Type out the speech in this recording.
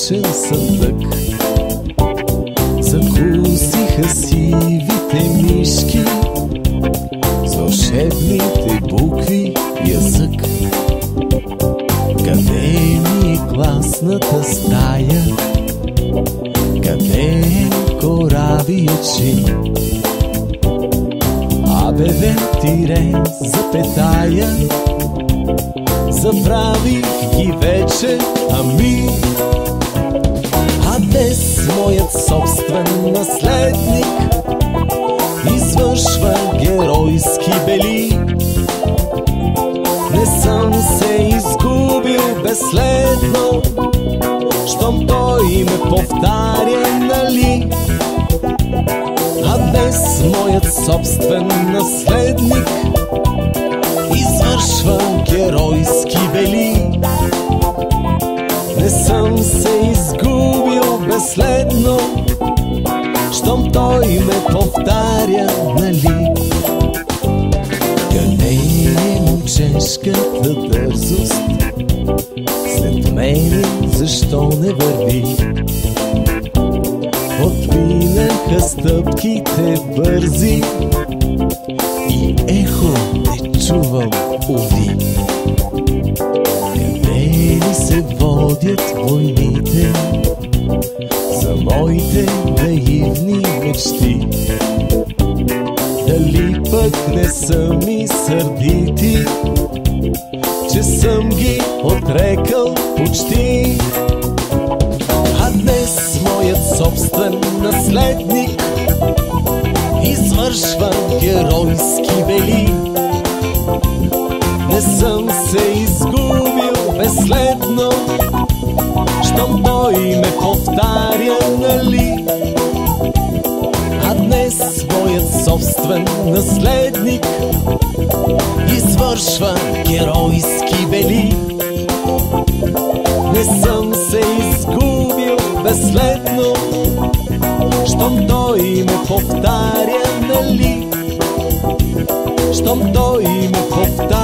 вечен съндък. Закусиха сивите мишки с вълшебните букви язък. Къде ми е класната стая? Къде е коравият чин? АБВ тире запетая, забравих ги вече, ами. А днес моят собствен наследник извършва геройски бели. Не съм се изгубил безследно, щом той ме повтаря, нали? А днес моят собствен наследник извършва геройски бели. Не съм се изгубил безследно, щом той ме повтаря, нали? Къде е момчешката дързост? След мене защо не върви? Отминаха стъпките бързи и ехо не чувам, уви. Къде ли се водят войните за моите наивни мечти? Дали пък не са ми сърдити, че съм ги отрекал почти? А днес моят собствен наследник извършва геройски бели. Не съм се изгубил безследно, щом той ме повтаря, нали? А днес моят собствен наследник извършва геройски бели. Не съм се изгубил безследно, щом той ме повтаря, нали? Щом той ме повтаря,